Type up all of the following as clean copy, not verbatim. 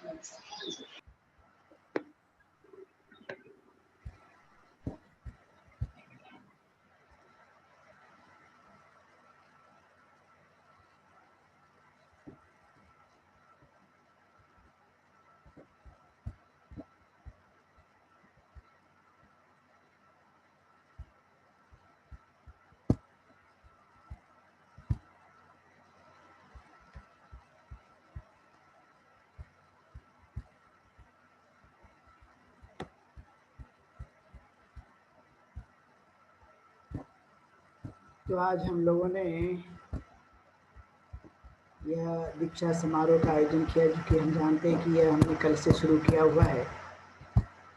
तो आज हम लोगों ने यह दीक्षा समारोह का आयोजन किया, जो कि हम जानते हैं कि यह हमने कल से शुरू किया हुआ है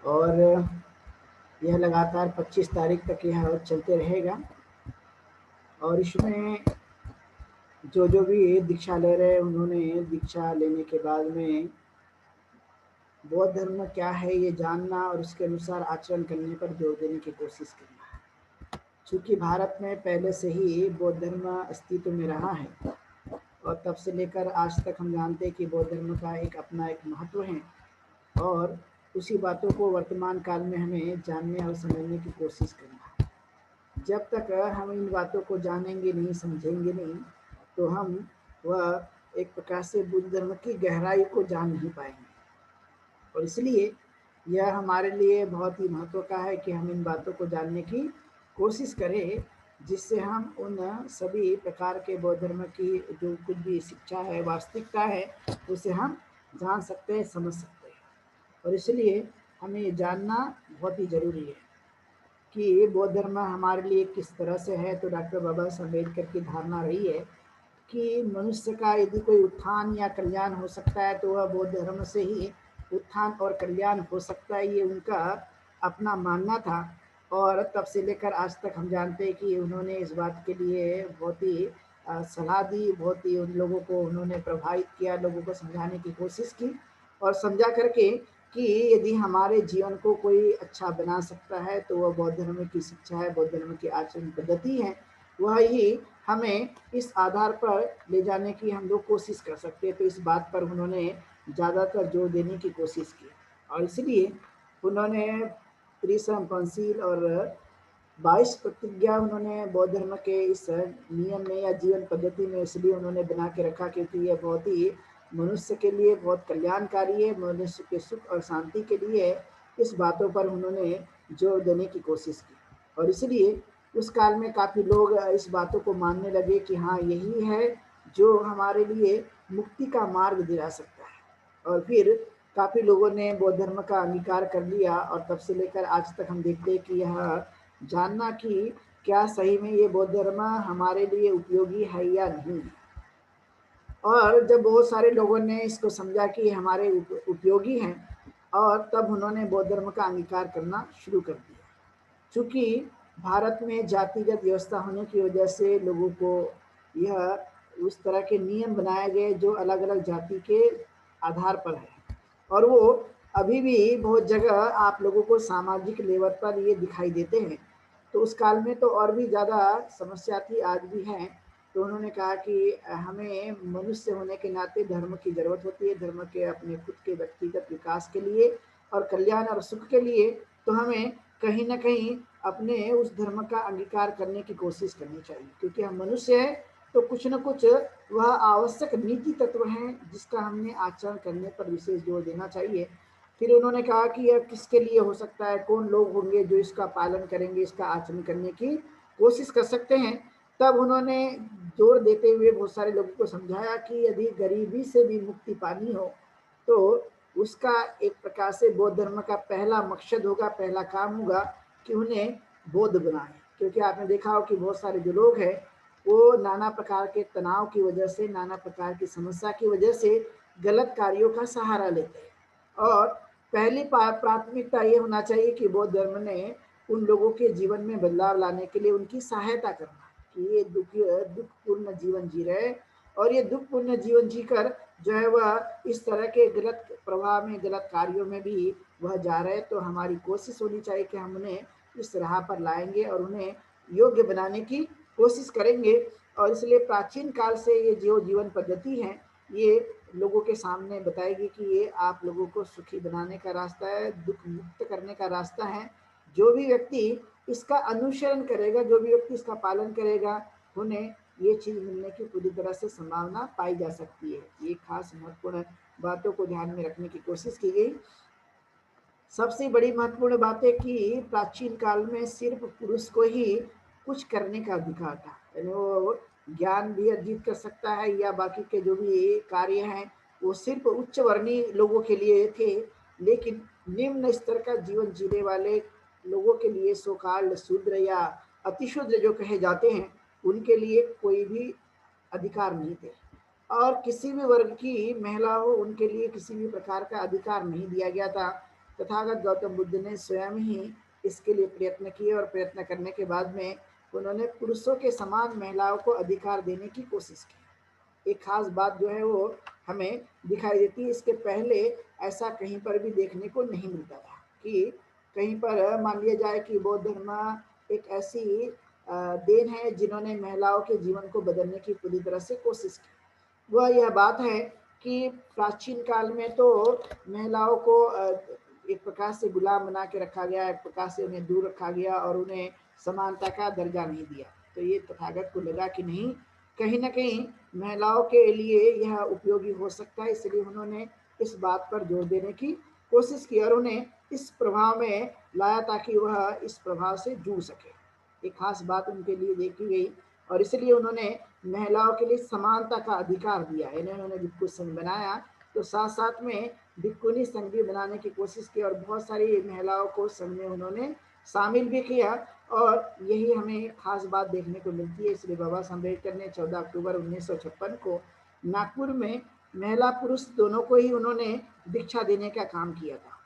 और यह लगातार 25 तारीख तक यह चलते रहेगा। और इसमें जो भी दीक्षा ले रहे हैं, उन्होंने दीक्षा लेने के बाद में बौद्ध धर्म क्या है ये जानना और उसके अनुसार आचरण करने पर जोर देने की कोशिश करना है। चूँकि भारत में पहले से ही बौद्ध धर्म अस्तित्व में रहा है और तब से लेकर आज तक हम जानते हैं कि बौद्ध धर्म का अपना एक महत्व है और उसी बातों को वर्तमान काल में हमें जानने और समझने की कोशिश करना है। जब तक हम इन बातों को जानेंगे नहीं, समझेंगे नहीं, तो हम वह एक प्रकार से बुद्ध धर्म की गहराई को जान नहीं पाएंगे। और इसलिए यह हमारे लिए बहुत ही महत्व का है कि हम इन बातों को जानने की कोशिश करें, जिससे हम उन सभी प्रकार के बौद्ध धर्म की जो कुछ भी शिक्षा है, वास्तविकता है, उसे हम जान सकते हैं, समझ सकते हैं। और इसलिए हमें ये जानना बहुत ही ज़रूरी है कि बौद्ध धर्म हमारे लिए किस तरह से है। तो डॉक्टर बाबा साहब अम्बेडकर की धारणा रही है कि मनुष्य का यदि कोई उत्थान या कल्याण हो सकता है तो वह बौद्ध धर्म से ही उत्थान और कल्याण हो सकता है। ये उनका अपना मानना था और तब से लेकर आज तक हम जानते हैं कि उन्होंने इस बात के लिए बहुत ही सलाह दी, बहुत ही उन लोगों को उन्होंने प्रभावित किया, लोगों को समझाने की कोशिश की और समझा करके कि यदि हमारे जीवन को कोई अच्छा बना सकता है तो वह बौद्ध धर्म की शिक्षा है, बौद्ध धर्म की आचरण पद्धति है। वह ही हमें इस आधार पर ले जाने की हम लोग कोशिश कर सकते हैं। तो इस बात पर उन्होंने ज़्यादातर जोर देने की कोशिश की और इसलिए उन्होंने त्रिसंग पंसील और 22 प्रतिज्ञा उन्होंने बौद्ध धर्म के इस नियम में या जीवन पद्धति में इसलिए उन्होंने बना के रखा क्योंकि यह बहुत ही मनुष्य के लिए बहुत कल्याणकारी है, मनुष्य के सुख और शांति के लिए इस बातों पर उन्होंने जोर देने की कोशिश की। और इसलिए उस काल में काफ़ी लोग इस बातों को मानने लगे कि हाँ, यही है जो हमारे लिए मुक्ति का मार्ग दिला सकता है। और फिर काफ़ी लोगों ने बौद्ध धर्म का अंगीकार कर लिया और तब से लेकर आज तक हम देखते हैं कि यह जानना कि क्या सही में ये बौद्ध धर्म हमारे लिए उपयोगी है या नहीं। और जब बहुत सारे लोगों ने इसको समझा कि हमारे उपयोगी हैं और तब उन्होंने बौद्ध धर्म का अंगीकार करना शुरू कर दिया। चूँकि भारत में जातिगत व्यवस्था होने की वजह से लोगों को यह उस तरह के नियम बनाए गए जो अलग अलग जाति के आधार पर है और वो अभी भी बहुत जगह आप लोगों को सामाजिक लेवल पर ये दिखाई देते हैं। तो उस काल में तो और भी ज़्यादा समस्या थी, आज भी है। तो उन्होंने कहा कि हमें मनुष्य होने के नाते धर्म की ज़रूरत होती है, धर्म के अपने खुद के व्यक्तिगत विकास के लिए और कल्याण और सुख के लिए। तो हमें कहीं न कहीं अपने उस धर्म का अंगीकार करने की कोशिश करनी चाहिए, क्योंकि हम मनुष्य हैं तो कुछ न कुछ वह आवश्यक नीति तत्व हैं जिसका हमने आचरण करने पर विशेष जोर देना चाहिए। फिर उन्होंने कहा कि यह किसके लिए हो सकता है, कौन लोग होंगे जो इसका पालन करेंगे, इसका आचरण करने की कोशिश कर सकते हैं। तब उन्होंने जोर देते हुए बहुत सारे लोगों को समझाया कि यदि गरीबी से भी मुक्ति पानी हो तो उसका एक प्रकार से बौद्ध धर्म का पहला मकसद होगा, पहला काम होगा कि उन्हें बौद्ध बनाए। क्योंकि आपने देखा हो कि बहुत सारे जो लोग हैं वो नाना प्रकार के तनाव की वजह से, नाना प्रकार की समस्या की वजह से गलत कार्यों का सहारा लेते हैं। और पहली प्राथमिकता ये होना चाहिए कि बौद्ध धर्म ने उन लोगों के जीवन में बदलाव लाने के लिए उनकी सहायता करना कि ये दुखपूर्ण जीवन जी रहे और ये दुखपूर्ण जीवन जीकर जो है वह इस तरह के गलत प्रभाव में, गलत कार्यों में भी वह जा रहे। तो हमारी कोशिश होनी चाहिए कि हम उन्हें इस राह पर लाएंगे और उन्हें योग्य बनाने की कोशिश करेंगे। और इसलिए प्राचीन काल से ये जो जीवन पद्धति है ये लोगों के सामने बताएगी कि ये आप लोगों को सुखी बनाने का रास्ता है, दुख मुक्त करने का रास्ता है। जो भी व्यक्ति इसका अनुसरण करेगा, जो भी व्यक्ति इसका पालन करेगा, उन्हें ये चीज़ मिलने की पूरी तरह से संभावना पाई जा सकती है। ये खास महत्वपूर्ण बातों को ध्यान में रखने की कोशिश की गई। सबसे बड़ी महत्वपूर्ण बात है कि प्राचीन काल में सिर्फ पुरुष को ही कुछ करने का अधिकार था, यानी वो ज्ञान भी अर्जित कर सकता है या बाकी के जो भी कार्य हैं वो सिर्फ उच्च वर्णीय लोगों के लिए थे, लेकिन निम्न स्तर का जीवन जीने वाले लोगों के लिए, सोकाल शूद्र या अतिशूद्र जो कहे जाते हैं, उनके लिए कोई भी अधिकार नहीं थे। और किसी भी वर्ग की महिला हो, उनके लिए किसी भी प्रकार का अधिकार नहीं दिया गया था। तथागत गौतम बुद्ध ने स्वयं ही इसके लिए प्रयत्न किए और प्रयत्न करने के बाद में उन्होंने पुरुषों के समान महिलाओं को अधिकार देने की कोशिश की। एक खास बात जो है वो हमें दिखाई देती है, इसके पहले ऐसा कहीं पर भी देखने को नहीं मिलता था कि कहीं पर मान लिया जाए कि बौद्ध धर्म एक ऐसी देन है जिन्होंने महिलाओं के जीवन को बदलने की पूरी तरह से कोशिश की। वह यह बात है कि प्राचीन काल में तो महिलाओं को एक प्रकार से गुलाम बना के रखा गया, एक प्रकार से उन्हें दूर रखा गया और उन्हें समानता का दर्जा नहीं दिया। तो ये तथागत को लगा कि नहीं, कहीं ना कहीं महिलाओं के लिए यह उपयोगी हो सकता है, इसलिए उन्होंने इस बात पर जोर देने की कोशिश की और उन्हें इस प्रभाव में लाया ताकि वह इस प्रभाव से जूझ सके। एक खास बात उनके लिए देखी गई और इसलिए उन्होंने महिलाओं के लिए समानता का अधिकार दिया। इन्हें उन्होंने भिक्खु संघ बनाया, तो साथ साथ में भिक्खुनी संघ भी बनाने की कोशिश की और बहुत सारी महिलाओं को संघ में उन्होंने शामिल भी किया। और यही हमें खास बात देखने को मिलती है। इसलिए बाबा साहब अम्बेडकर ने 14 अक्टूबर 1956 को नागपुर में महिला पुरुष दोनों को ही उन्होंने दीक्षा देने का काम किया था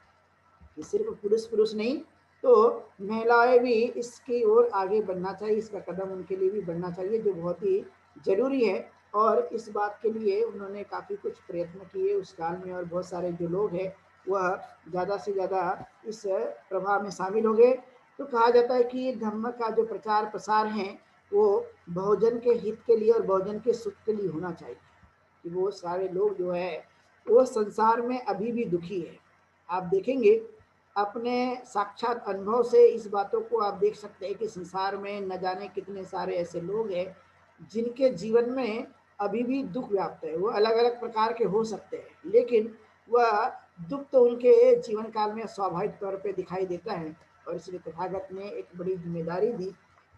कि सिर्फ पुरुष पुरुष नहीं, तो महिलाएं भी इसकी ओर आगे बढ़ना चाहिए, इसका कदम उनके लिए भी बढ़ना चाहिए, जो बहुत ही जरूरी है। और इस बात के लिए उन्होंने काफ़ी कुछ प्रयत्न किए उस काल में और बहुत सारे जो लोग हैं वह ज़्यादा से ज़्यादा इस प्रभाव में शामिल हो गए। तो कहा जाता है कि धर्म का जो प्रचार प्रसार है वो बहुजन के हित के लिए और बहुजन के सुख के लिए होना चाहिए, कि वो सारे लोग जो है वो संसार में अभी भी दुखी है। आप देखेंगे अपने साक्षात अनुभव से इस बातों को आप देख सकते हैं कि संसार में न जाने कितने सारे ऐसे लोग हैं जिनके जीवन में अभी भी दुख व्याप्त है। वो अलग अलग प्रकार के हो सकते हैं, लेकिन वह दुख तो उनके जीवन काल में स्वाभाविक तौर पे दिखाई देता है। और इसलिए तथागत ने एक बड़ी जिम्मेदारी दी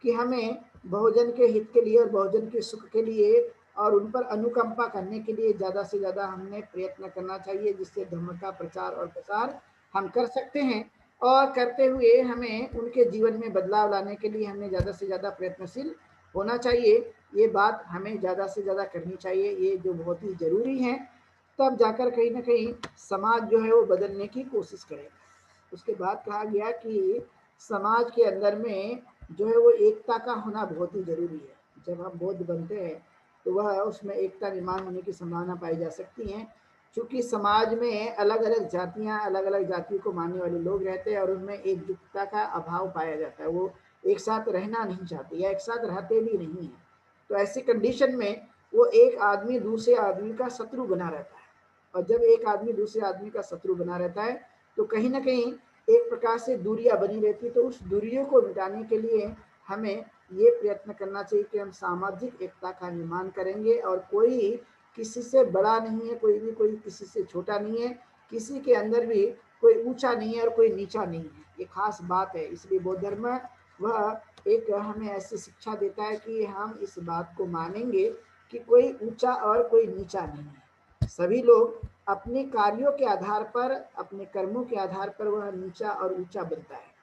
कि हमें बहुजन के हित के लिए और बहुजन के सुख के लिए और उन पर अनुकंपा करने के लिए ज़्यादा से ज़्यादा हमने प्रयत्न करना चाहिए, जिससे धर्म का प्रचार और प्रसार हम कर सकते हैं। और करते हुए हमें उनके जीवन में बदलाव लाने के लिए हमें ज़्यादा से ज़्यादा प्रयत्नशील होना चाहिए। ये बात हमें ज़्यादा से ज़्यादा करनी चाहिए, ये जो बहुत ही ज़रूरी है। तब जाकर कहीं ना कहीं समाज जो है वो बदलने की कोशिश करेगा। उसके बाद कहा गया कि समाज के अंदर में जो है वो एकता का होना बहुत ही ज़रूरी है। जब हम बौद्ध बनते हैं तो वह उसमें एकता निर्माण होने की संभावना पाई जा सकती है, क्योंकि समाज में अलग अलग जातियाँ, अलग अलग जातियों को मानने वाले लोग रहते हैं और उनमें एकजुटता का अभाव पाया जाता है। वो एक साथ रहना नहीं चाहते या एक साथ रहते भी नहीं हैं। तो ऐसी कंडीशन में वो एक आदमी दूसरे आदमी का शत्रु बना रहता है, और जब एक आदमी दूसरे आदमी का शत्रु बना रहता है तो कहीं ना कहीं एक प्रकार से दूरियां बनी रहती है। तो उस दूरियों को मिटाने के लिए हमें ये प्रयत्न करना चाहिए कि हम सामाजिक एकता का निर्माण करेंगे और कोई किसी से बड़ा नहीं है, कोई किसी से छोटा नहीं है, किसी के अंदर भी कोई ऊंचा नहीं है और कोई नीचा नहीं है। ये खास बात है। इसलिए बौद्ध धर्म वह एक हमें ऐसी शिक्षा देता है कि हम इस बात को मानेंगे कि कोई ऊंचा और कोई नीचा नहीं है। सभी लोग अपने कार्यों के आधार पर, अपने कर्मों के आधार पर वह नीचा और ऊंचा बनता है।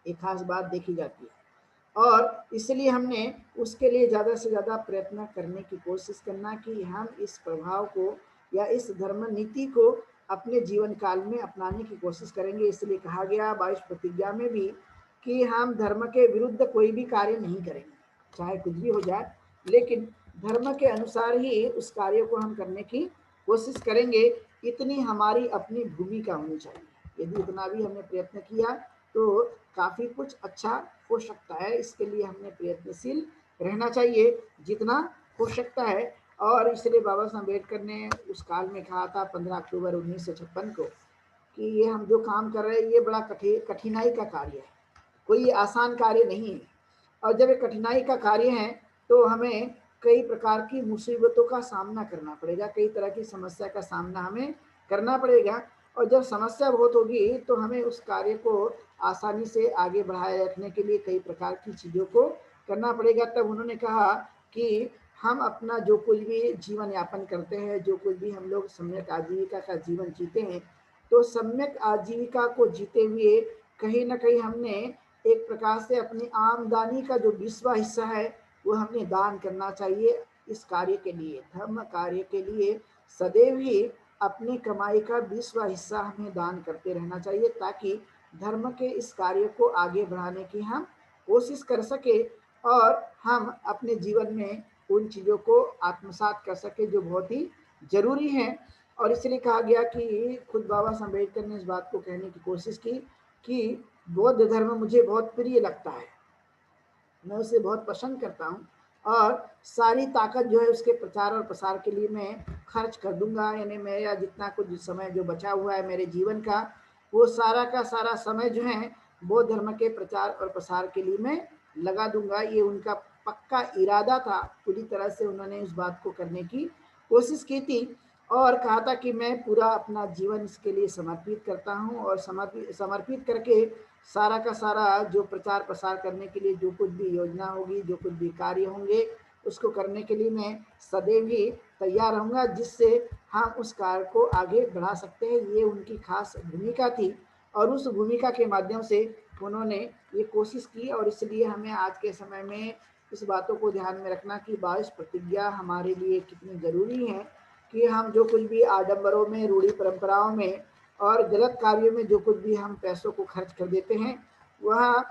एक खास बात देखी जाती है और इसलिए हमने उसके लिए ज़्यादा से ज़्यादा प्रयत्न करने की कोशिश करना कि हम इस प्रभाव को या इस धर्म नीति को अपने जीवन काल में अपनाने की कोशिश करेंगे। इसलिए कहा गया 22 प्रतिज्ञा में भी कि हम धर्म के विरुद्ध कोई भी कार्य नहीं करेंगे, चाहे कुछ भी हो जाए, लेकिन धर्म के अनुसार ही उस कार्य को हम करने की कोशिश करेंगे। इतनी हमारी अपनी भूमिका होनी चाहिए। यदि इतना भी हमने प्रयत्न किया तो काफ़ी कुछ अच्छा हो सकता है। इसके लिए हमने प्रयत्नशील रहना चाहिए जितना हो सकता है। और इसलिए बाबा साहब अम्बेडकर ने उस काल में कहा था 15 अक्टूबर 1956 को कि ये हम जो काम कर रहे हैं ये बड़ा कठिनाई का कार्य है, कोई आसान कार्य नहीं है। और जब ये कठिनाई का कार्य है तो हमें कई प्रकार की मुसीबतों का सामना करना पड़ेगा, कई तरह की समस्या का सामना हमें करना पड़ेगा। और जब समस्या बहुत होगी तो हमें उस कार्य को आसानी से आगे बढ़ाए रखने के लिए कई प्रकार की चीज़ों को करना पड़ेगा। तब उन्होंने कहा कि हम अपना जो कुछ भी जीवन यापन करते हैं, जो कुछ भी हम लोग सम्यक आजीविका का जीवन जीते हैं, तो सम्यक आजीविका को जीते हुए कहीं ना कहीं हमने एक प्रकार से अपनी आमदनी का जो 20वां हिस्सा है वो हमें दान करना चाहिए। इस कार्य के लिए, धर्म कार्य के लिए सदैव ही अपनी कमाई का 20वां हिस्सा हमें दान करते रहना चाहिए, ताकि धर्म के इस कार्य को आगे बढ़ाने की हम कोशिश कर सके और हम अपने जीवन में उन चीज़ों को आत्मसात कर सके जो बहुत ही जरूरी है। और इसलिए कहा गया कि खुद बाबा साहब अम्बेडकर ने इस बात को कहने की कोशिश की कि बौद्ध धर्म मुझे बहुत प्रिय लगता है, मैं उसे बहुत पसंद करता हूँ और सारी ताकत जो है उसके प्रचार और प्रसार के लिए मैं खर्च कर दूंगा। यानी मेरा जितना कुछ समय जो बचा हुआ है मेरे जीवन का, वो सारा का सारा समय जो है बौद्ध धर्म के प्रचार और प्रसार के लिए मैं लगा दूंगा। ये उनका पक्का इरादा था, पूरी तरह से उन्होंने इस बात को करने की कोशिश की थी और कहा था कि मैं पूरा अपना जीवन इसके लिए समर्पित करता हूँ और समर्पित करके सारा का सारा जो प्रचार प्रसार करने के लिए जो कुछ भी योजना होगी, जो कुछ भी कार्य होंगे, उसको करने के लिए मैं सदैव ही तैयार रहूँगा, जिससे हम उस कार्य को आगे बढ़ा सकते हैं। ये उनकी खास भूमिका थी और उस भूमिका के माध्यम से उन्होंने ये कोशिश की। और इसलिए हमें आज के समय में इस बातों को ध्यान में रखना कि 22 प्रतिज्ञा हमारे लिए कितनी ज़रूरी है कि हम जो कुछ भी आडंबरों में, रूढ़ी परंपराओं में और गलत कार्यों में जो कुछ भी हम पैसों को खर्च कर देते हैं, वह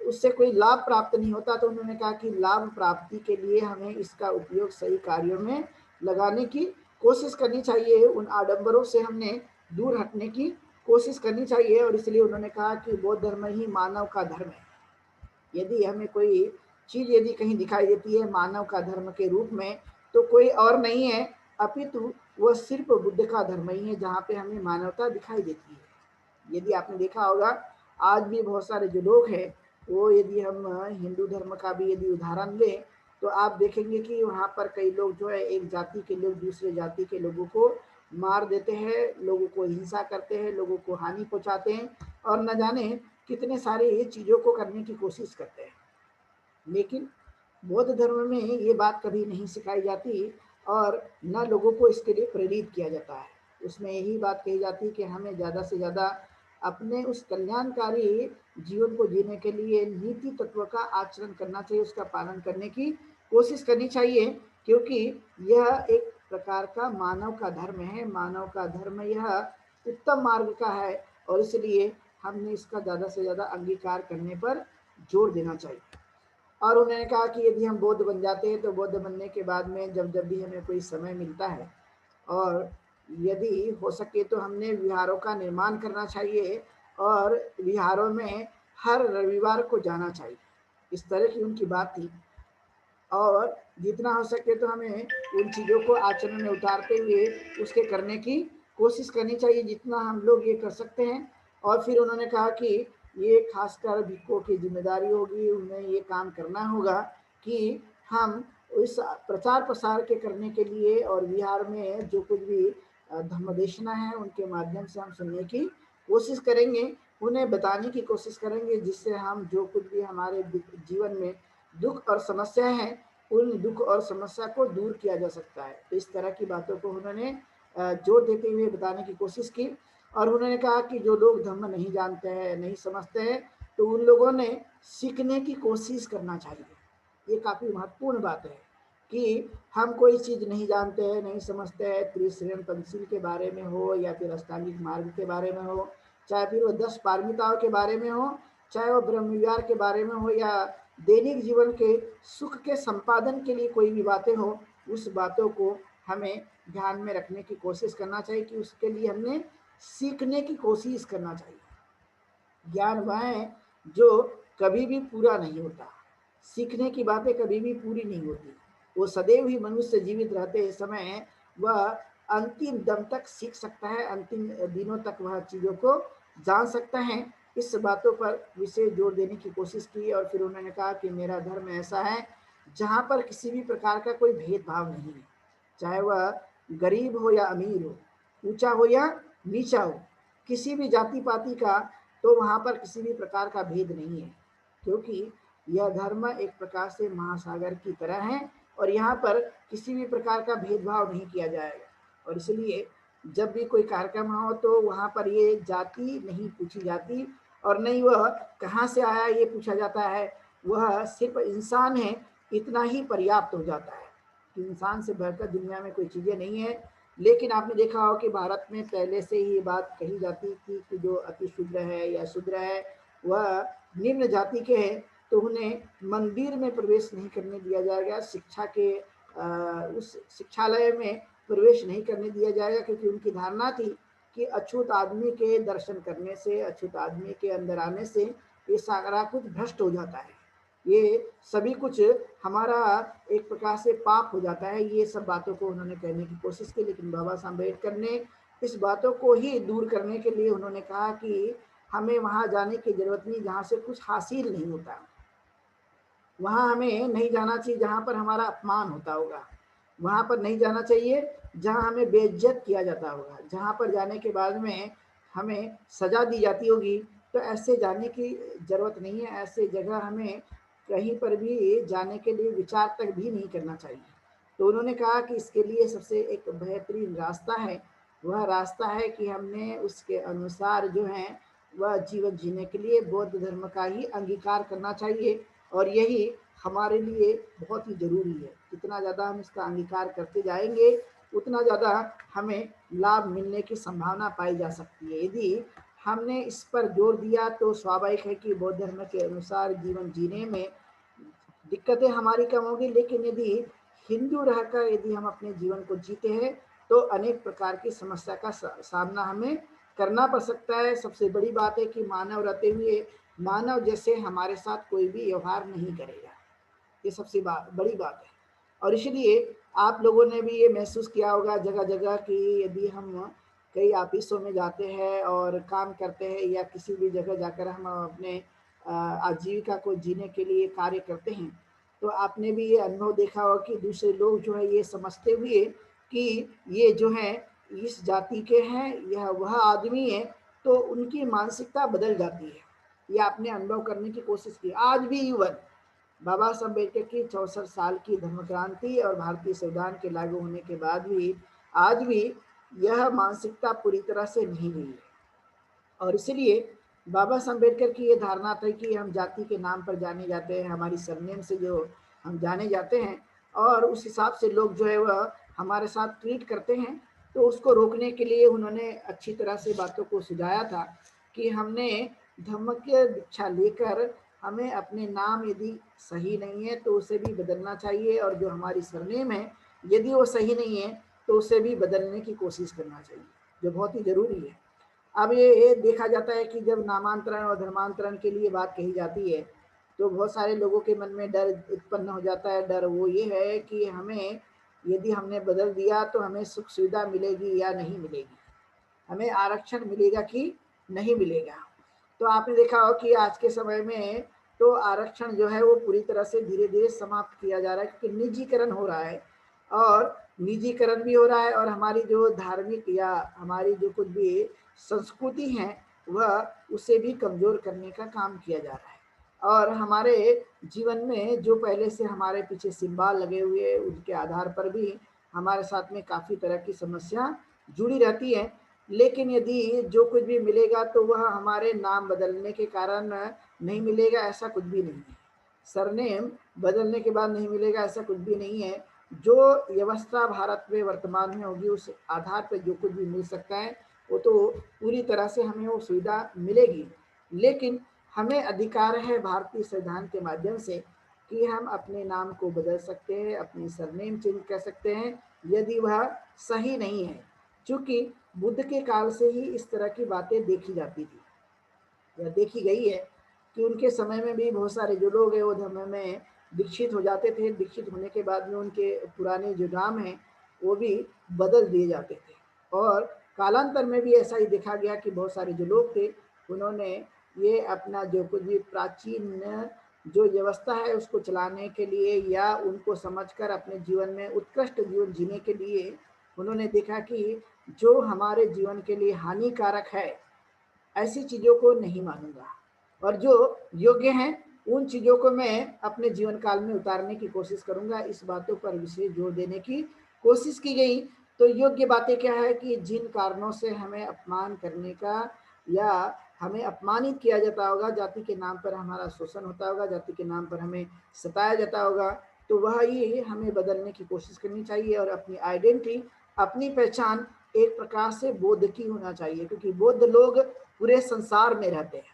उससे कोई लाभ प्राप्त नहीं होता। तो उन्होंने कहा कि लाभ प्राप्ति के लिए हमें इसका उपयोग सही कार्यों में लगाने की कोशिश करनी चाहिए, उन आडंबरों से हमने दूर हटने की कोशिश करनी चाहिए। और इसलिए उन्होंने कहा कि बौद्ध धर्म ही मानव का धर्म है। यदि हमें कोई चीज़ यदि कहीं दिखाई देती है मानव का धर्म के रूप में, तो कोई और नहीं है अपितु वह सिर्फ बुद्ध का धर्म ही है, जहाँ पे हमें मानवता दिखाई देती है। यदि आपने देखा होगा आज भी बहुत सारे जो लोग हैं, वो यदि हम हिंदू धर्म का भी यदि उदाहरण लें तो आप देखेंगे कि वहाँ पर कई लोग जो है एक जाति के लोग दूसरे जाति के लोगों को मार देते हैं, लोगों को हिंसा करते हैं, लोगों को हानि पहुँचाते हैं और न जाने कितने सारे ये चीज़ों को करने की कोशिश करते हैं। लेकिन बौद्ध धर्म में ये बात कभी नहीं सिखाई जाती और न लोगों को इसके लिए प्रेरित किया जाता है। उसमें यही बात कही जाती है कि हमें ज़्यादा से ज़्यादा अपने उस कल्याणकारी जीवन को जीने के लिए नीति तत्व का आचरण करना चाहिए, उसका पालन करने की कोशिश करनी चाहिए, क्योंकि यह एक प्रकार का मानव का धर्म है। मानव का धर्म यह उत्तम मार्ग का है और इसलिए हमने इसका ज़्यादा से ज़्यादा अंगीकार करने पर जोर देना चाहिए। और उन्होंने कहा कि यदि हम बौद्ध बन जाते हैं तो बौद्ध बनने के बाद में जब जब भी हमें कोई समय मिलता है और यदि हो सके तो हमने विहारों का निर्माण करना चाहिए और विहारों में हर रविवार को जाना चाहिए। इस तरह की उनकी बात थी और जितना हो सके तो हमें उन चीज़ों को आचरण में उतारते हुए उसके करने की कोशिश करनी चाहिए, जितना हम लोग ये कर सकते हैं। और फिर उन्होंने कहा कि ये खासकर भिक्षुओं की जिम्मेदारी होगी, उन्हें ये काम करना होगा कि हम इस प्रचार प्रसार के करने के लिए और बिहार में जो कुछ भी धर्मदेशना है उनके माध्यम से हम सुनने की कोशिश करेंगे, उन्हें बताने की कोशिश करेंगे, जिससे हम जो कुछ भी हमारे जीवन में दुख और समस्या है उन दुख और समस्या को दूर किया जा सकता है। तो इस तरह की बातों को उन्होंने जोर देते हुए बताने की कोशिश की। और उन्होंने कहा कि जो लोग धर्म नहीं जानते हैं, नहीं समझते हैं, तो उन लोगों ने सीखने की कोशिश करना चाहिए। ये काफ़ी महत्वपूर्ण बात है कि हम कोई चीज़ नहीं जानते हैं, नहीं समझते हैं, त्रिश्रेण पंचशील के बारे में हो या फिर अष्टांगिक मार्ग के बारे में हो, चाहे फिर वो 10 पारमिताओं के बारे में हो, चाहे वो ब्रह्म विहार के बारे में हो या दैनिक जीवन के सुख के संपादन के लिए कोई भी बातें हो, उस बातों को हमें ध्यान में रखने की कोशिश करना चाहिए कि उसके लिए हमने सीखने की कोशिश करना चाहिए। ज्ञान वह है जो कभी भी पूरा नहीं होता, सीखने की बातें कभी भी पूरी नहीं होती। वो सदैव ही मनुष्य जीवित रहते समय वह अंतिम दम तक सीख सकता है, अंतिम दिनों तक वह चीज़ों को जान सकता है। इस बातों पर विशेष जोर देने की कोशिश की और फिर उन्होंने कहा कि मेरा धर्म ऐसा है जहाँ पर किसी भी प्रकार का कोई भेदभाव नहीं है, चाहे वह गरीब हो या अमीर हो, ऊंचा हो या नीचा हो, किसी भी जाति पाति का, तो वहाँ पर किसी भी प्रकार का भेद नहीं है, क्योंकि यह धर्म एक प्रकार से महासागर की तरह है और यहाँ पर किसी भी प्रकार का भेदभाव नहीं किया जाएगा। और इसलिए जब भी कोई कार्यक्रम हो तो वहाँ पर ये जाति नहीं पूछी जाती और नहीं वह कहाँ से आया ये पूछा जाता है, वह सिर्फ इंसान है इतना ही पर्याप्त हो जाता है कि इंसान से बढ़कर दुनिया में कोई चीज़ें नहीं है। लेकिन आपने देखा हो कि भारत में पहले से ही ये बात कही जाती थी कि जो अति शुद्र है या शुद्र है वह निम्न जाति के हैं, तो उन्हें मंदिर में प्रवेश नहीं करने दिया जाएगा, शिक्षा के उस शिक्षालय में प्रवेश नहीं करने दिया जाएगा, क्योंकि उनकी धारणा थी कि अछूत आदमी के दर्शन करने से, अछूत आदमी के अंदर आने से ये सारा कुछ भ्रष्ट हो जाता है, ये सभी कुछ हमारा एक प्रकार से पाप हो जाता है। ये सब बातों को उन्होंने कहने की कोशिश की, लेकिन बाबा साहब अम्बेडकर ने इस बातों को ही दूर करने के लिए उन्होंने कहा कि हमें वहाँ जाने की जरूरत नहीं जहाँ से कुछ हासिल नहीं होता, वहाँ हमें नहीं जाना चाहिए जहाँ पर हमारा अपमान होता होगा, वहाँ पर नहीं जाना चाहिए जहाँ हमें बेइज्जत किया जाता होगा, जहाँ पर जाने के बाद में हमें सजा दी जाती होगी, तो ऐसे जाने की जरूरत नहीं है। ऐसे जगह हमें कहीं पर भी जाने के लिए विचार तक भी नहीं करना चाहिए। तो उन्होंने कहा कि इसके लिए सबसे एक बेहतरीन रास्ता है, वह रास्ता है कि हमने उसके अनुसार जो है वह जीवन जीने के लिए बौद्ध धर्म का ही अंगीकार करना चाहिए और यही हमारे लिए बहुत ही ज़रूरी है। जितना ज़्यादा हम इसका अंगीकार करते जाएंगे उतना ज़्यादा हमें लाभ मिलने की संभावना पाई जा सकती है। यदि हमने इस पर जोर दिया तो स्वाभाविक है कि बौद्ध धर्म के अनुसार जीवन जीने में दिक्कतें हमारी कम होगी, लेकिन यदि हिंदू रहकर यदि हम अपने जीवन को जीते हैं तो अनेक प्रकार की समस्या का सामना हमें करना पड़ सकता है। सबसे बड़ी बात है कि मानव रहते हुए मानव जैसे हमारे साथ कोई भी व्यवहार नहीं करेगा, ये सबसे बड़ी बात है। और इसलिए आप लोगों ने भी ये महसूस किया होगा जगह जगह कि यदि हम कई ऑफिसों में जाते हैं और काम करते हैं या किसी भी जगह जाकर हम अपने आजीविका को जीने के लिए कार्य करते हैं, तो आपने भी ये अनुभव देखा होगा कि दूसरे लोग जो है ये समझते हुए कि ये जो है इस जाति के हैं, यह वह आदमी है, तो उनकी मानसिकता बदल जाती है। ये आपने अनुभव करने की कोशिश की। आज भी युवन बाबा साहब अम्बेडकर की 64 साल की धर्म क्रांति और भारतीय संविधान के लागू होने के बाद भी आज भी यह मानसिकता पूरी तरह से नहीं हुई है। और इसलिए बाबा साहब अम्बेडकर की ये धारणा थी कि हम जाति के नाम पर जाने जाते हैं, हमारी सरनेम से जो हम जाने जाते हैं और उस हिसाब से लोग जो है वह हमारे साथ ट्रीट करते हैं, तो उसको रोकने के लिए उन्होंने अच्छी तरह से बातों को सुझाया था कि हमने धम्म की दीक्षा लेकर हमें अपने नाम यदि सही नहीं है तो उसे भी बदलना चाहिए और जो हमारी सरनेम है यदि वो सही नहीं है तो उसे भी बदलने की कोशिश करना चाहिए, जो बहुत ही ज़रूरी है। अब ये देखा जाता है कि जब नामांतरण और धर्मांतरण के लिए बात कही जाती है तो बहुत सारे लोगों के मन में डर उत्पन्न हो जाता है। डर वो ये है कि हमें यदि हमने बदल दिया तो हमें सुख सुविधा मिलेगी या नहीं मिलेगी, हमें आरक्षण मिलेगा कि नहीं मिलेगा। तो आपने देखा हो कि आज के समय में तो आरक्षण जो है वो पूरी तरह से धीरे धीरे समाप्त किया जा रहा है, क्योंकि निजीकरण हो रहा है और निजीकरण भी हो रहा है और हमारी जो धार्मिक या हमारी जो कुछ भी संस्कृति है वह उसे भी कमजोर करने का काम किया जा रहा है। और हमारे जीवन में जो पहले से हमारे पीछे सिंबल लगे हुए उनके आधार पर भी हमारे साथ में काफ़ी तरह की समस्या जुड़ी रहती है। लेकिन यदि जो कुछ भी मिलेगा तो वह हमारे नाम बदलने के कारण नहीं मिलेगा, ऐसा कुछ भी नहीं है। सरनेम बदलने के बाद नहीं मिलेगा, ऐसा कुछ भी नहीं है। जो व्यवस्था भारत में वर्तमान में होगी उस आधार पर जो कुछ भी मिल सकता है वो तो पूरी तरह से हमें वो सुविधा मिलेगी। लेकिन हमें अधिकार है भारतीय संविधान के माध्यम से कि हम अपने नाम को बदल सकते हैं, अपनी सरनेम चेंज कर सकते हैं यदि वह सही नहीं है। चूँकि बुद्ध के काल से ही इस तरह की बातें देखी जाती थी या देखी गई है कि उनके समय में भी बहुत सारे जो लोग हैं वो धर्म में दीक्षित हो जाते थे। दीक्षित होने के बाद में उनके पुराने जो नाम हैं वो भी बदल दिए जाते थे। और कालांतर में भी ऐसा ही देखा गया कि बहुत सारे जो लोग थे उन्होंने ये अपना जो कुछ भी प्राचीन जो व्यवस्था है उसको चलाने के लिए या उनको समझकर अपने जीवन में उत्कृष्ट जीवन जीने के लिए उन्होंने देखा कि जो हमारे जीवन के लिए हानिकारक है ऐसी चीज़ों को नहीं मानूंगा, और जो योग्य हैं उन चीज़ों को मैं अपने जीवन काल में उतारने की कोशिश करूंगा। इस बातों पर विशेष जोर देने की कोशिश की गई। तो योग्य बातें क्या है कि जिन कारणों से हमें अपमान करने का या हमें अपमानित किया जाता होगा, जाति के नाम पर हमारा शोषण होता होगा, जाति के नाम पर हमें सताया जाता होगा, तो वह ये हमें बदलने की कोशिश करनी चाहिए और अपनी आइडेंटिटी, अपनी पहचान एक प्रकार से बौद्ध की होना चाहिए। क्योंकि बौद्ध लोग पूरे संसार में रहते हैं,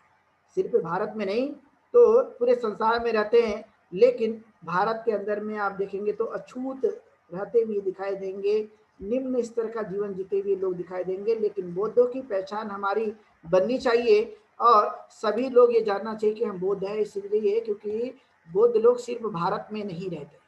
सिर्फ भारत में नहीं तो पूरे संसार में रहते हैं। लेकिन भारत के अंदर में आप देखेंगे तो अछूत रहते हुए दिखाई देंगे, निम्न स्तर का जीवन जीते हुए लोग दिखाई देंगे। लेकिन बौद्धों की पहचान हमारी बननी चाहिए और सभी लोग ये जानना चाहिए कि हम बौद्ध हैं। इसलिए क्योंकि बौद्ध लोग सिर्फ भारत में नहीं रहते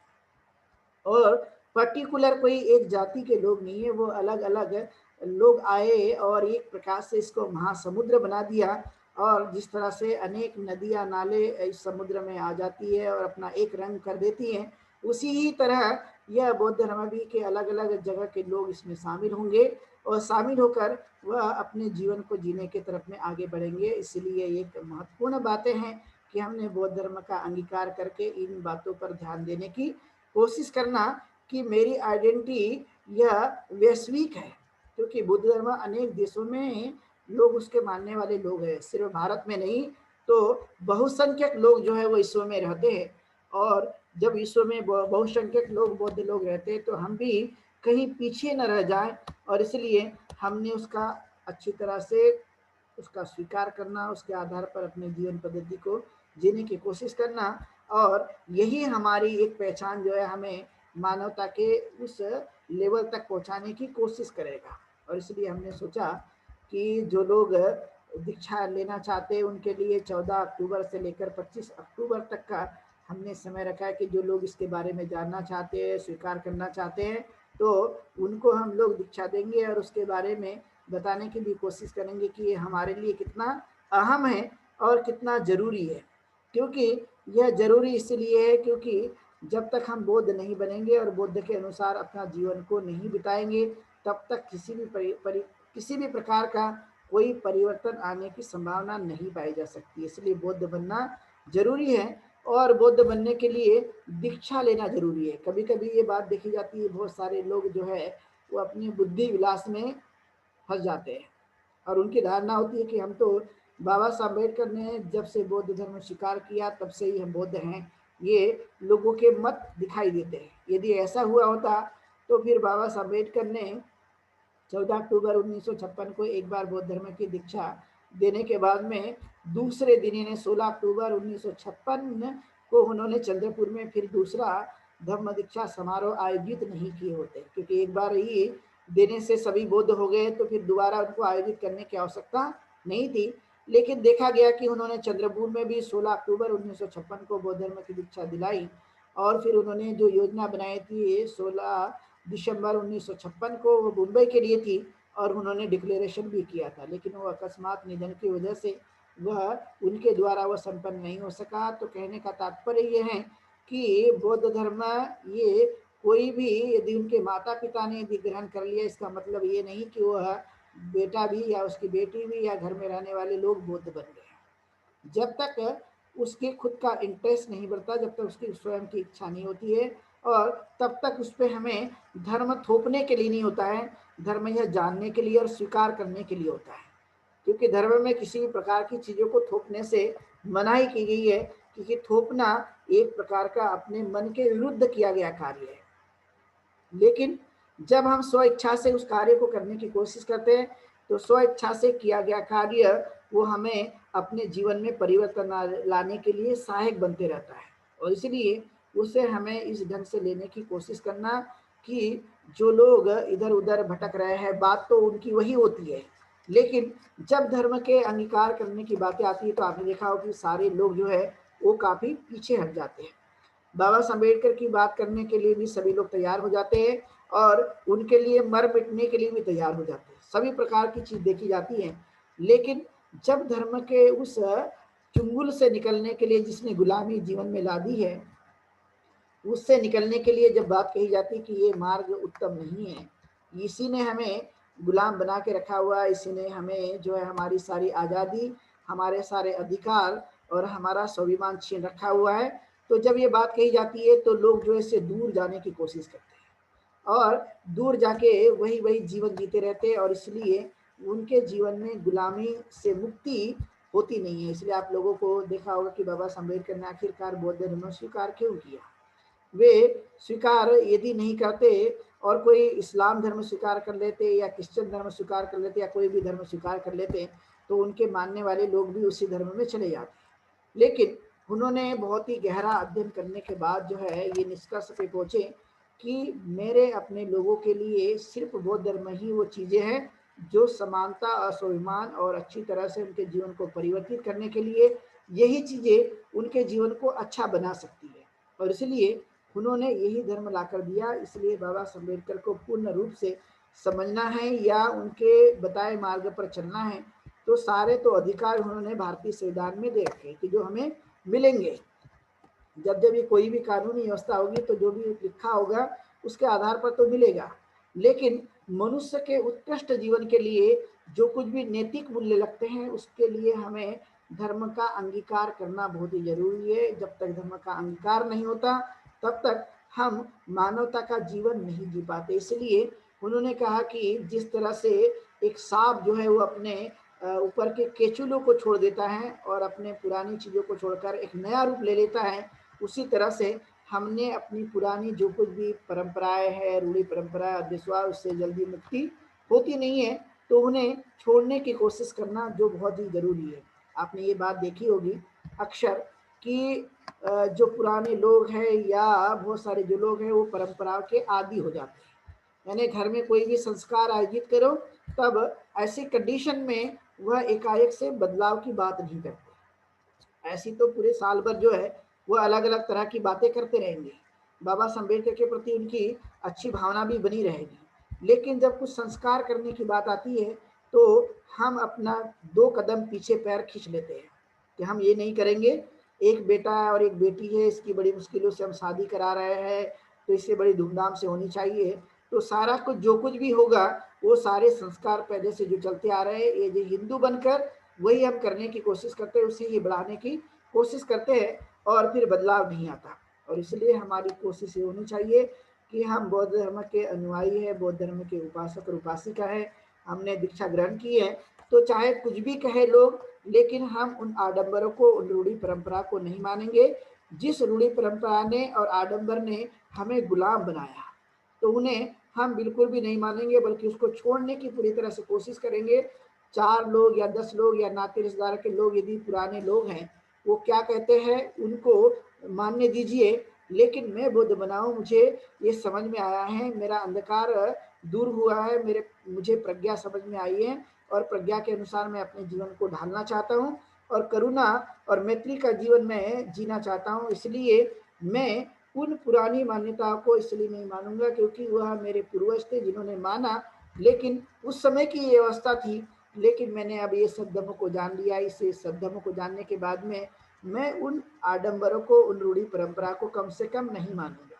और पर्टिकुलर कोई एक जाति के लोग नहीं है, वो अलग अलग लोग आए और एक प्रकार से इसको महासमुद्र बना दिया। और जिस तरह से अनेक नदियां नाले इस समुद्र में आ जाती है और अपना एक रंग कर देती हैं, उसी ही तरह यह बौद्ध धर्म भी के अलग अलग जगह के लोग इसमें शामिल होंगे और शामिल होकर वह अपने जीवन को जीने की तरफ में आगे बढ़ेंगे। इसलिए एक महत्वपूर्ण बातें हैं कि हमने बौद्ध धर्म का अंगीकार करके इन बातों पर ध्यान देने की कोशिश करना कि मेरी आइडेंटिटी यह वैश्विक है। क्योंकि बुद्ध धर्म अनेक देशों में लोग उसके मानने वाले लोग हैं, सिर्फ भारत में नहीं तो बहुसंख्यक लोग जो है वो विश्व में रहते हैं। और जब विश्व में बहुसंख्यक लोग बौद्ध लोग रहते हैं तो हम भी कहीं पीछे न रह जाएं, और इसलिए हमने उसका अच्छी तरह से उसका स्वीकार करना, उसके आधार पर अपने जीवन पद्धति को जीने की कोशिश करना। और यही हमारी एक पहचान जो है हमें मानवता के उस लेवल तक पहुंचाने की कोशिश करेगा। और इसलिए हमने सोचा कि जो लोग दीक्षा लेना चाहते हैं उनके लिए 14 अक्टूबर से लेकर 25 अक्टूबर तक का हमने समय रखा है कि जो लोग इसके बारे में जानना चाहते हैं, स्वीकार करना चाहते हैं, तो उनको हम लोग दीक्षा देंगे और उसके बारे में बताने की भी कोशिश करेंगे कि ये हमारे लिए कितना अहम है और कितना ज़रूरी है। क्योंकि यह ज़रूरी इसलिए है क्योंकि जब तक हम बौद्ध नहीं बनेंगे और बुद्ध के अनुसार अपना जीवन को नहीं बिताएंगे तब तक किसी भी प्रकार का कोई परिवर्तन आने की संभावना नहीं पाई जा सकती। इसलिए बौद्ध बनना जरूरी है और बौद्ध बनने के लिए दीक्षा लेना जरूरी है। कभी कभी ये बात देखी जाती है, बहुत सारे लोग जो है वो अपनी बुद्धि विलास में फंस जाते हैं और उनकी धारणा होती है कि हम तो बाबा साहब अम्बेडकर ने जब से बौद्ध धर्म स्वीकार किया तब से ही हम बौद्ध हैं, ये लोगों के मत दिखाई देते हैं। यदि ऐसा हुआ होता तो फिर बाबा साहब अम्बेडकर ने 14 अक्टूबर 1956 को एक बार बौद्ध धर्म की दीक्षा देने के बाद में दूसरे दिन इन्हें 16 अक्टूबर 1956 को उन्होंने चंद्रपुर में फिर दूसरा धर्म दीक्षा समारोह आयोजित नहीं किए होते। क्योंकि एक बार ही देने से सभी बौद्ध हो गए तो फिर दोबारा उनको आयोजित करने की आवश्यकता नहीं थी। लेकिन देखा गया कि उन्होंने चंद्रपुर में भी 16 अक्टूबर 1956 को बौद्ध धर्म की दीक्षा दिलाई और फिर उन्होंने जो योजना बनाई थी 16 दिसंबर 1956 को वो मुंबई के लिए थी और उन्होंने डिक्लेरेशन भी किया था। लेकिन वो अकस्मात निधन की वजह से वह उनके द्वारा वह संपन्न नहीं हो सका। तो कहने का तात्पर्य ये है कि बौद्ध धर्म ये कोई भी यदि उनके माता पिता ने यदि ग्रहण कर लिया इसका मतलब ये नहीं कि वह बेटा भी या उसकी बेटी भी या घर में रहने वाले लोग बौद्ध बन गए। जब तक उसके खुद का इंटरेस्ट नहीं बढ़ता, जब तक उसकी स्वयं की इच्छा नहीं होती है, और तब तक उस पर हमें धर्म थोपने के लिए नहीं होता है, धर्म यह जानने के लिए और स्वीकार करने के लिए होता है। क्योंकि धर्म में किसी भी प्रकार की चीज़ों को थोपने से मनाही की गई है, क्योंकि थोपना एक प्रकार का अपने मन के विरुद्ध किया गया कार्य है। लेकिन जब हम स्व इच्छा से उस कार्य को करने की कोशिश करते हैं तो स्व इच्छा से किया गया कार्य वो हमें अपने जीवन में परिवर्तन लाने के लिए सहायक बनते रहता है। और इसलिए उसे हमें इस ढंग से लेने की कोशिश करना कि जो लोग इधर उधर भटक रहे हैं, बात तो उनकी वही होती है, लेकिन जब धर्म के अंगीकार करने की बातें आती है तो आपने देखा हो कि सारे लोग जो है वो काफ़ी पीछे हट जाते हैं। बाबा साहब अम्बेडकर की बात करने के लिए भी सभी लोग तैयार हो जाते हैं और उनके लिए मर मिटने के लिए भी तैयार हो जाते हैं। सभी प्रकार की चीज देखी जाती है, लेकिन जब धर्म के उस चुंगल से निकलने के लिए जिसने गुलामी जीवन में ला दी है, उससे निकलने के लिए जब बात कही जाती है कि ये मार्ग उत्तम नहीं है, इसी ने हमें गुलाम बना के रखा हुआ, इसी ने हमें जो है हमारी सारी आज़ादी, हमारे सारे अधिकार और हमारा स्वाभिमान छीन रखा हुआ है, तो जब ये बात कही जाती है तो लोग जो है इससे दूर जाने की कोशिश करते हैं और दूर जाके वही वही जीवन जीते रहते हैं और इसलिए उनके जीवन में गुलामी से मुक्ति होती नहीं है। इसलिए आप लोगों को देखा होगा कि बाबा साहब अम्बेडकर ने आखिरकार बौद्ध धर्म स्वीकार क्यों किया। वे स्वीकार यदि नहीं करते और कोई इस्लाम धर्म स्वीकार कर लेते या क्रिश्चियन धर्म स्वीकार कर लेते या कोई भी धर्म स्वीकार कर लेते तो उनके मानने वाले लोग भी उसी धर्म में चले जाते। लेकिन उन्होंने बहुत ही गहरा अध्ययन करने के बाद जो है ये निष्कर्ष पे पहुंचे कि मेरे अपने लोगों के लिए सिर्फ बौद्ध धर्म ही वो चीज़ें हैं जो समानता और स्वाभिमान और अच्छी तरह से उनके जीवन को परिवर्तित करने के लिए यही चीज़ें उनके जीवन को अच्छा बना सकती है। और इसलिए उन्होंने यही धर्म ला कर दिया। इसलिए बाबा साहब अम्बेडकर को पूर्ण रूप से समझना है या उनके बताए मार्ग पर चलना है तो सारे तो अधिकार उन्होंने भारतीय संविधान में दे रखे कि जो हमें मिलेंगे। जब जब ये कोई भी कानूनी व्यवस्था होगी तो जो भी लिखा होगा उसके आधार पर तो मिलेगा, लेकिन मनुष्य के उत्कृष्ट जीवन के लिए जो कुछ भी नैतिक मूल्य लगते हैं उसके लिए हमें धर्म का अंगीकार करना बहुत ही जरूरी है। जब तक धर्म का अंगीकार नहीं होता तब तक हम मानवता का जीवन नहीं जी पाते। इसलिए उन्होंने कहा कि जिस तरह से एक सांप जो है वो अपने ऊपर के केचुलों को छोड़ देता है और अपने पुरानी चीज़ों को छोड़कर एक नया रूप ले लेता है, उसी तरह से हमने अपनी पुरानी जो कुछ भी परंपराएं हैं, रूढ़ी परंपरा, अंधविश्वास, उससे जल्दी मुक्ति होती नहीं है, तो उन्हें छोड़ने की कोशिश करना जो बहुत ही जरूरी है। आपने ये बात देखी होगी अक्सर कि जो पुराने लोग हैं या बहुत सारे जो लोग हैं वो परंपराओं के आदी हो जाते हैं। यानी घर में कोई भी संस्कार आयोजित करो तब ऐसी कंडीशन में वह एकाएक से बदलाव की बात नहीं करते। ऐसी तो पूरे साल भर जो है वो अलग अलग तरह की बातें करते रहेंगे। बाबा साहब अम्बेडकर के प्रति उनकी अच्छी भावना भी बनी रहेगी, लेकिन जब कुछ संस्कार करने की बात आती है तो हम अपना 2 कदम पीछे पैर खींच लेते हैं कि हम ये नहीं करेंगे। एक बेटा और एक बेटी है, इसकी बड़ी मुश्किलों से हम शादी करा रहे हैं तो इससे बड़ी धूमधाम से होनी चाहिए। तो सारा कुछ जो कुछ भी होगा वो सारे संस्कार पहले से जो चलते आ रहे हैं, ये जो हिंदू बनकर वही हम करने की कोशिश करते हैं, उसे ही बढ़ाने की कोशिश करते हैं और फिर बदलाव नहीं आता। और इसलिए हमारी कोशिश ये होनी चाहिए कि हम बौद्ध धर्म के अनुयायी है, बौद्ध धर्म के उपासक और उपासिका है, हमने दीक्षा ग्रहण की है, तो चाहे कुछ भी कहे लोग, लेकिन हम उन आडंबरों को, उन रूढ़ी परंपरा को नहीं मानेंगे जिस रूढ़ी परंपरा ने और आडंबर ने हमें गुलाम बनाया, तो उन्हें हम बिल्कुल भी नहीं मानेंगे, बल्कि उसको छोड़ने की पूरी तरह से कोशिश करेंगे। 4 लोग या 10 लोग या नाते रिश्तेदार के लोग यदि पुराने लोग हैं वो क्या कहते हैं उनको मानने दीजिए, लेकिन मैं बुद्ध बनाऊं, मुझे ये समझ में आया है, मेरा अंधकार दूर हुआ है, मुझे प्रज्ञा समझ में आई है और प्रज्ञा के अनुसार मैं अपने जीवन को ढालना चाहता हूँ और करुणा और मैत्री का जीवन में जीना चाहता हूँ। इसलिए मैं उन पुरानी मान्यताओं को इसलिए नहीं मानूंगा क्योंकि वह मेरे पूर्वज थे जिन्होंने माना, लेकिन उस समय की ये व्यवस्था थी। लेकिन मैंने अब ये सद्धर्म को जान लिया। इस सद्धर्म को जानने के बाद में मैं उन आडंबरों को, उन रूढ़ी परंपरा को कम से कम नहीं मानूंगा।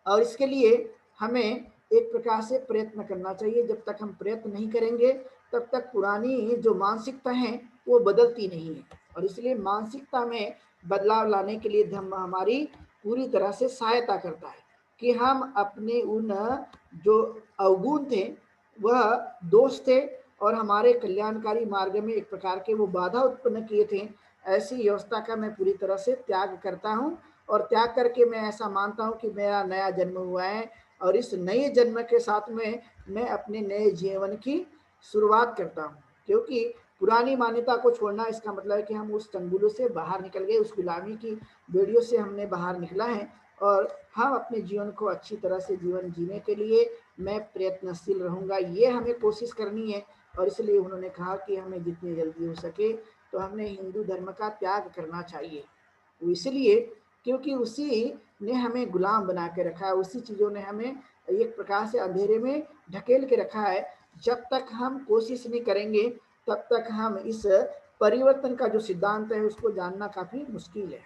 और इसके लिए हमें एक प्रकार से प्रयत्न करना चाहिए। जब तक हम प्रयत्न नहीं करेंगे तब तक पुरानी जो मानसिकता है वो बदलती नहीं है। और इसलिए मानसिकता में बदलाव लाने के लिए धर्म हमारी पूरी तरह से सहायता करता है कि हम अपने उन जो अवगुण थे, वह दोष थे और हमारे कल्याणकारी मार्ग में एक प्रकार के वो बाधा उत्पन्न किए थे, ऐसी व्यवस्था का मैं पूरी तरह से त्याग करता हूँ। और त्याग करके मैं ऐसा मानता हूँ कि मेरा नया जन्म हुआ है और इस नए जन्म के साथ में मैं अपने नए जीवन की शुरुआत करता हूँ। क्योंकि पुरानी मान्यता को छोड़ना इसका मतलब है कि हम उस चंगुलों से बाहर निकल गए, उस गुलामी की बेड़ियों से हमने बाहर निकला है और हम अपने जीवन को अच्छी तरह से जीवन जीने के लिए मैं प्रयत्नशील रहूँगा, ये हमें कोशिश करनी है। और इसलिए उन्होंने कहा कि हमें जितनी जल्दी हो सके तो हमने हिंदू धर्म का त्याग करना चाहिए। तो इसलिए क्योंकि उसी ने हमें गुलाम बना के रखा है, उसी चीज़ों ने हमें एक प्रकार से अंधेरे में ढकेल के रखा है। जब तक हम कोशिश नहीं करेंगे, तब तक हम इस परिवर्तन का जो सिद्धांत है उसको जानना काफ़ी मुश्किल है।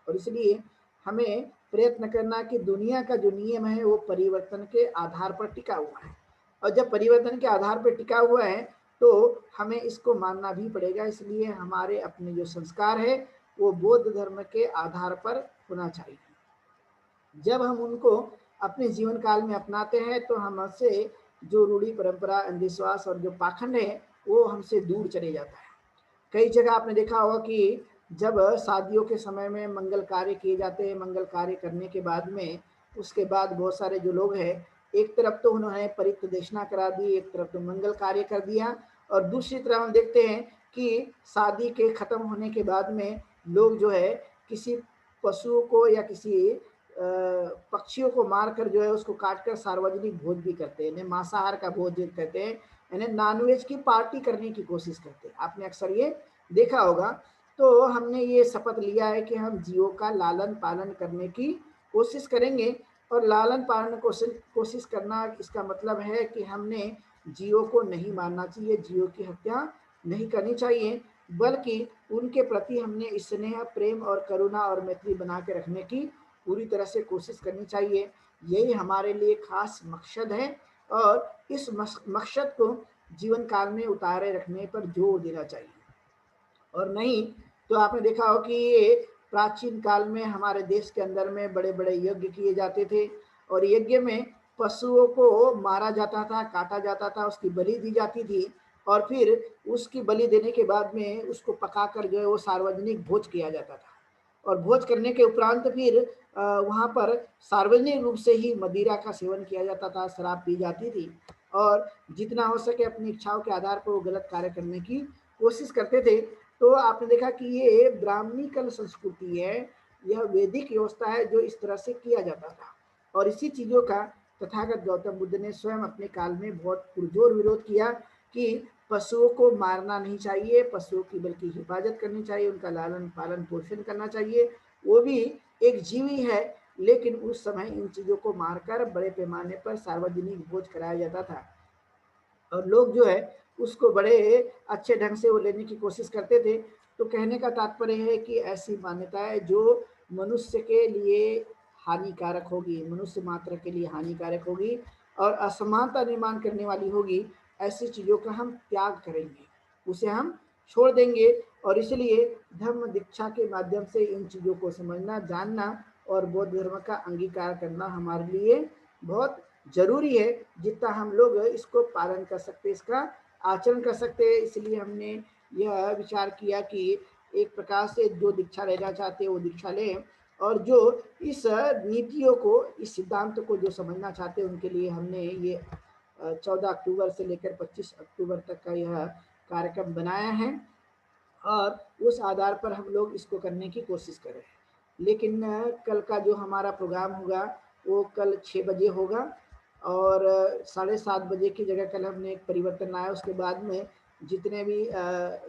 और इसलिए हमें प्रयत्न करना कि दुनिया का जो नियम है वो परिवर्तन के आधार पर टिका हुआ है, और जब परिवर्तन के आधार पर टिका हुआ है तो हमें इसको मानना भी पड़ेगा। इसलिए हमारे अपने जो संस्कार है वो बौद्ध धर्म के आधार पर होना चाहिए। जब हम उनको अपने जीवन काल में अपनाते हैं तो हमसे जो रूढ़ी परंपरा, अंधविश्वास और जो पाखंड है वो हमसे दूर चले जाता है। कई जगह आपने देखा होगा कि जब शादियों के समय में मंगल कार्य किए जाते हैं, मंगल कार्य करने के बाद में उसके बाद बहुत सारे जो लोग हैं, एक तरफ तो उन्होंने परित्य देशना करा दी, एक तरफ तो मंगल कार्य कर दिया, और दूसरी तरफ हम देखते हैं कि शादी के खत्म होने के बाद में लोग जो है किसी पशुओं को या किसी पक्षियों को मारकर जो है उसको काटकर सार्वजनिक भोज भी करते हैं, इन्हें मांसाहार का भोज कहते हैं, यानी नॉनवेज की पार्टी करने की कोशिश करते हैं। आपने अक्सर ये देखा होगा। तो हमने ये शपथ लिया है कि हम जीवों का लालन पालन करने की कोशिश करेंगे, और लालन पालन कोशिश करना इसका मतलब है कि हमने जीवों को नहीं मारना चाहिए, जीवों की हत्या नहीं करनी चाहिए, बल्कि उनके प्रति हमने स्नेह, प्रेम और करुणा और मैत्री बना के रखने की पूरी तरह से कोशिश करनी चाहिए। यही हमारे लिए खास मकसद है, और इस मकसद को जीवन काल में उतारे रखने पर जोर देना चाहिए। और नहीं तो आपने देखा हो कि ये प्राचीन काल में हमारे देश के अंदर में बड़े बड़े यज्ञ किए जाते थे, और यज्ञ में पशुओं को मारा जाता था, काटा जाता था, उसकी बलि दी जाती थी, और फिर उसकी बलि देने के बाद में उसको पकाकर जो है वो सार्वजनिक भोज किया जाता था। और भोज करने के उपरांत फिर वहाँ पर सार्वजनिक रूप से ही मदिरा का सेवन किया जाता था, शराब पी जाती थी, और जितना हो सके अपनी इच्छाओं के आधार पर वो गलत कार्य करने की कोशिश करते थे। तो आपने देखा कि ये ब्राह्मणिकल संस्कृति है, यह वैदिक व्यवस्था है जो इस तरह से किया जाता था, और इसी चीज़ों का तथागत गौतम बुद्ध ने स्वयं अपने काल में बहुत पुरजोर विरोध किया कि पशुओं को मारना नहीं चाहिए, पशुओं की बल्कि हिफाजत करनी चाहिए, उनका लालन पालन पोषण करना चाहिए, वो भी एक जीव ही है। लेकिन उस समय इन चीज़ों को मारकर बड़े पैमाने पर सार्वजनिक भोज कराया जाता था, और लोग जो है उसको बड़े अच्छे ढंग से वो लेने की कोशिश करते थे। तो कहने का तात्पर्य है कि ऐसी मान्यताएं जो मनुष्य के लिए हानिकारक होगी, मनुष्य मात्र के लिए हानिकारक होगी और असमानता निर्माण करने वाली होगी, ऐसी चीज़ों का हम त्याग करेंगे, उसे हम छोड़ देंगे। और इसलिए धर्म दीक्षा के माध्यम से इन चीज़ों को समझना, जानना और बौद्ध धर्म का अंगीकार करना हमारे लिए बहुत जरूरी है। जितना हम लोग इसको पालन कर सकते, इसका आचरण कर सकते हैं, इसलिए हमने यह विचार किया कि एक प्रकार से जो दीक्षा लेना चाहते हैं वो दीक्षा लें, और जो इस नीतियों को, इस सिद्धांत को जो समझना चाहते हैं उनके लिए हमने ये 14 अक्टूबर से लेकर 25 अक्टूबर तक का यह कार्यक्रम बनाया है, और उस आधार पर हम लोग इसको करने की कोशिश कर रहे हैं। लेकिन कल का जो हमारा प्रोग्राम होगा वो कल 6 बजे होगा, और 7:30 बजे की जगह कल हमने एक परिवर्तन लाया। उसके बाद में जितने भी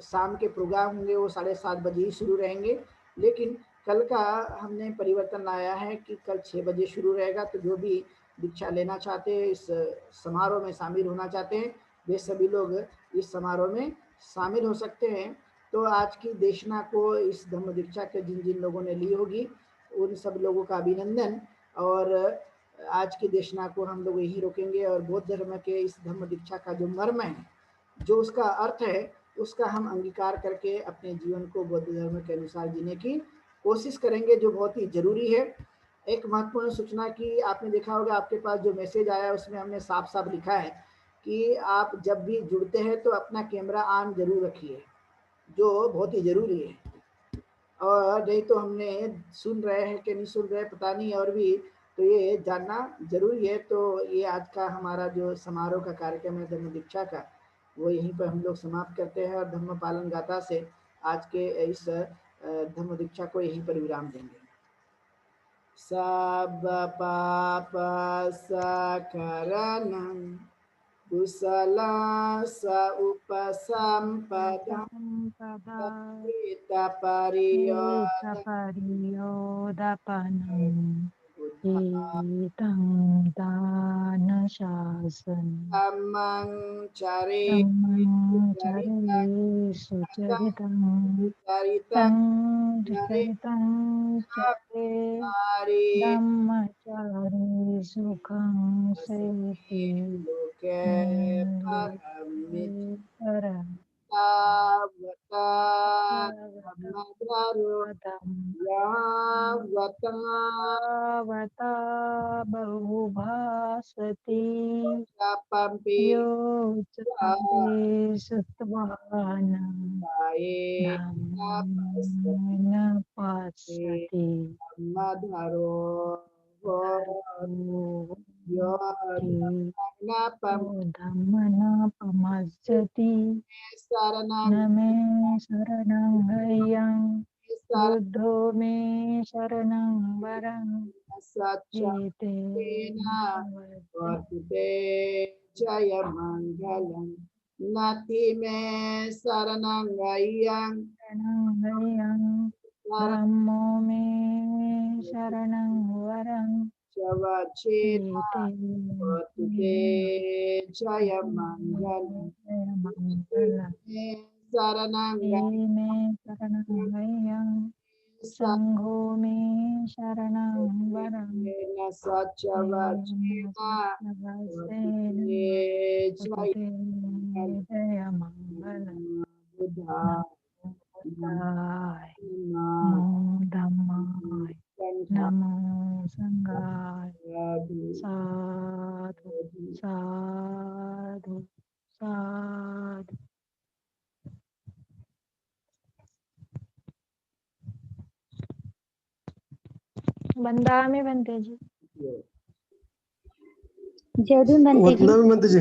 शाम के प्रोग्राम होंगे वो 7:30 बजे ही शुरू रहेंगे। लेकिन कल का हमने परिवर्तन लाया है कि कल 6 बजे शुरू रहेगा, तो जो भी दीक्षा लेना चाहते हैं, इस समारोह में शामिल होना चाहते हैं, वे सभी लोग इस समारोह में शामिल हो सकते हैं। तो आज की देशना को, इस धम्म दीक्षा के जिन जिन लोगों ने ली होगी उन सब लोगों का अभिनंदन। और आज की देशना को हम लोग यही रोकेंगे, और बौद्ध धर्म के इस धम्म दीक्षा का जो मर्म है, जो उसका अर्थ है, उसका हम अंगीकार करके अपने जीवन को बौद्ध धर्म के अनुसार जीने की कोशिश करेंगे, जो बहुत ही जरूरी है। एक महत्वपूर्ण सूचना की आपने देखा होगा, आपके पास जो मैसेज आया उसमें हमने साफ साफ लिखा है कि आप जब भी जुड़ते हैं तो अपना कैमरा ऑन जरूर रखिए, जो बहुत ही जरूरी है। और नहीं तो हमने सुन रहे हैं कि नहीं सुन रहे पता नहीं, और भी तो ये जानना जरूरी है। तो ये आज का हमारा जो समारोह का कार्यक्रम है धम्म दीक्षा का, वो यहीं पर हम लोग समाप्त करते हैं, और धम्म पालन गाथा से आज के इस धम्म दीक्षा को यहीं पर विराम देंगे। सब पाप सकरणं Kusala sa upasampada kita pariyoda pariyodapanam etang dana shasan Amang cari sucaritam caritam tang cari sucaritam care hari dhammacari sukham seti loke paramit param Tavata Dhammadharu Yavata Vata bahubhasati Kapampi yo chate sutvana Sae dhammena pasati Dhammadharu Yoti Napam dhammana pamasati Saranam name saranang hayang Saranam buddho me saranang varang Satchena Vartute Jaya Mangalam Nati me Saranangayang Dhammo me saranang varang Javachena Vartute Jaya Mangalam Saranangayang me saranang hayang Sangho me saranang varang Satchavachena Jaya Mangala Buddha Buddhaya Namo Dhammaya Namo Sanghaya Sadhu Sadhu Sadhu Bandami Bante ji जय भीम बंते जी। वंदना बंते जी।